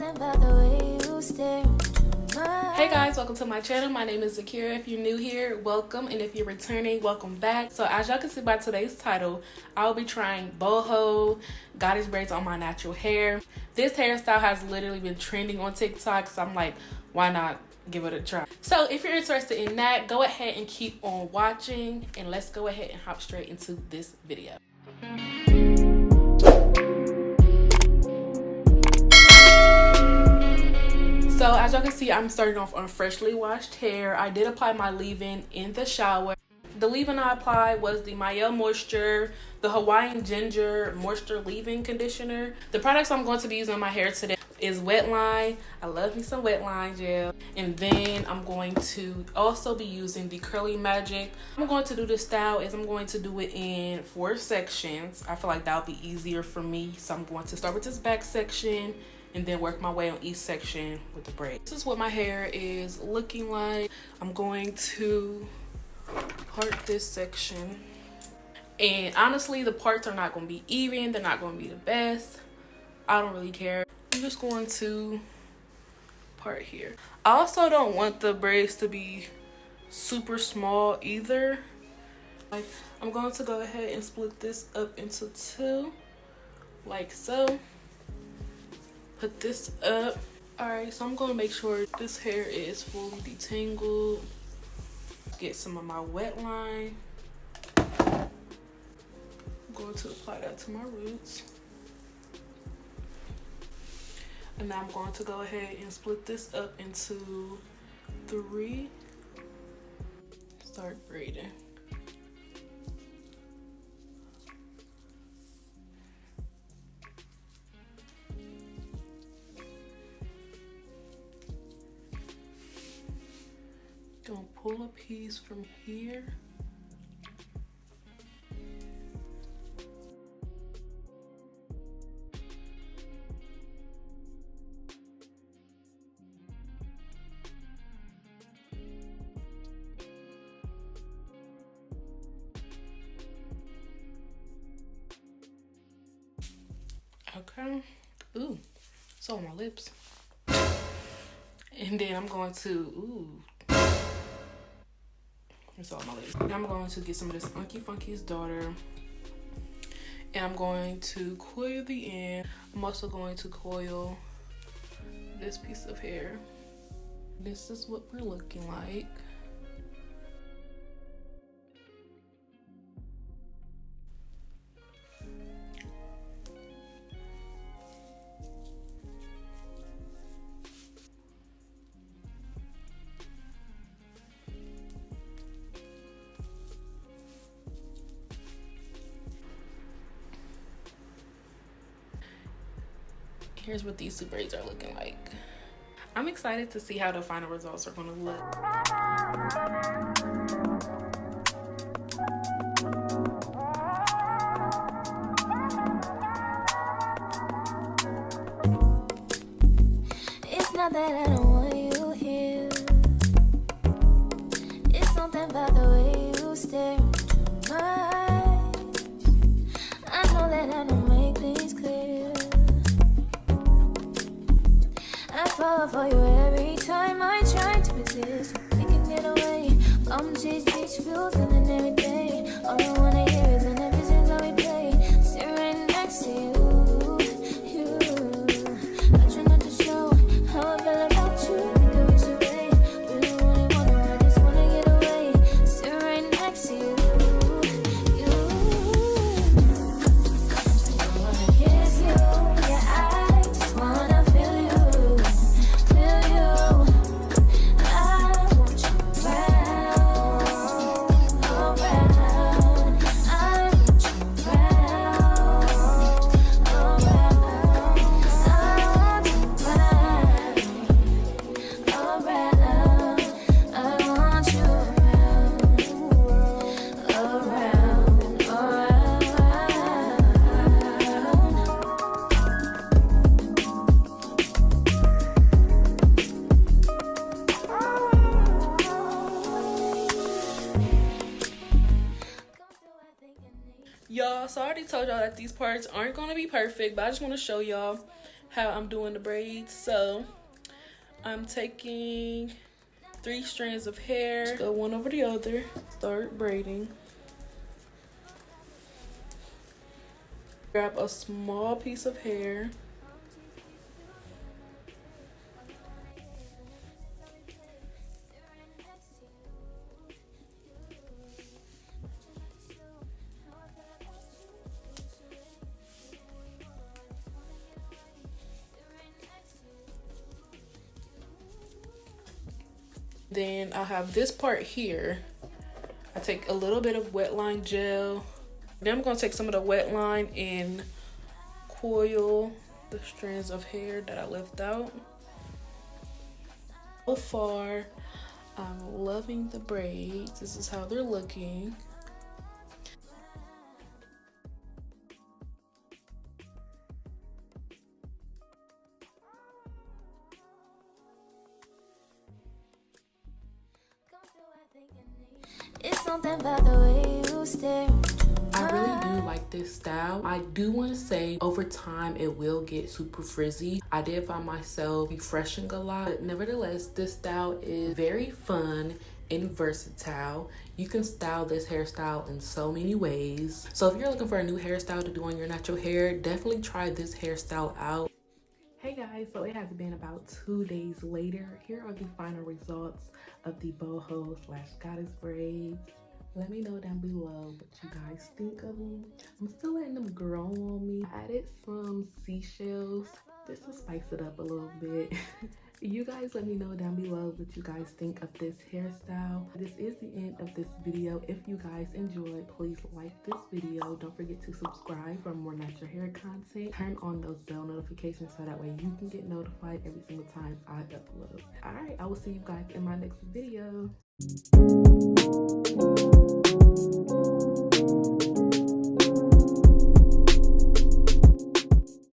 Hey guys, welcome to my channel. My name is Zakira. If you're new here, welcome, and if you're returning, welcome back. So as y'all can see by today's title, I'll be trying boho goddess braids on my natural hair. This hairstyle has literally been trending on TikTok, so I'm like, why not give it a try? So if you're interested in that, go ahead and keep on watching, and let's go ahead and hop straight into this video. So as y'all can see, I'm starting off on freshly washed hair. I did apply my leave-in in the shower. The leave-in I applied was the Mielle Moisture, the Hawaiian Ginger Moisture Leave-In Conditioner. The products I'm going to be using on my hair today is wetline. I love me some wetline gel. And then I'm going to also be using the Curly Magic. I'm going to do this style is I'm going to do it in 4 sections. I feel like that'll be easier for me. So I'm going to start with this back section and then work my way on each section with the braid. This is what my hair is looking like. I'm going to part this section. And honestly, the parts are not gonna be even. They're not gonna be the best. I don't really care. I'm just going to part here. I also don't want the braids to be super small either. Like, I'm going to go ahead and split this up into 2, like so. Put this up. Alright, so I'm going to make sure this hair is fully detangled. Get some of my wet line. I'm going to apply that to my roots. And now I'm going to go ahead and split this up into 3. Start braiding. Gonna pull a piece from here. Okay. Ooh, it's on my lips. And then I'm going to, it's on my lips. Now I'm going to get some of this Unky Funky's Daughter. And I'm going to coil the end. I'm also going to coil this piece of hair. This is what we're looking like. Here's what these 2 braids are looking like. I'm excited to see how the final results are gonna look. It's not that I don't want you here. It's something about the way you stare into my eyes. I know that I don't make things clear. I fall for you every time I try to resist. We can get away from these beach views and every day. All I wanna hear is an everything that we play. Sit right next to you. I try not to show how I feel about you. Think I wish away. Really wanna, I just wanna get away. Sit right next to you. I wanna kiss you. Yeah, I just wanna feel you. Y'all, so I already told y'all that these parts aren't going to be perfect, but I just want to show y'all how I'm doing the braids. So I'm taking 3 strands of hair, just go one over the other, start braiding. Grab a small piece of hair, then I have this part here. I take a little bit of wetline gel. Then I'm gonna take some of the wetline and coil the strands of hair that I left out. So far, I'm loving the braids. This is how they're looking. It's something about the way you stare. I really do like this style. I do want to say over time it will get super frizzy. I did find myself refreshing a lot, but nevertheless this style is very fun and versatile. You can style this hairstyle in so many ways. So if you're looking for a new hairstyle to do on your natural hair, definitely try this hairstyle out. Hey guys, so it has been about 2 days later. Here are the final results of the boho / goddess braids. Let me know down below what you guys think of them. I'm still letting them grow on me. I added some seashells just to spice it up a little bit. You guys let me know down below what you guys think of this hairstyle. This is the end of this video. If you guys enjoyed, please like this video. Don't forget to subscribe for more natural hair content. Turn on those bell notifications so that way you can get notified every single time I upload. Alright, I will see you guys in my next video.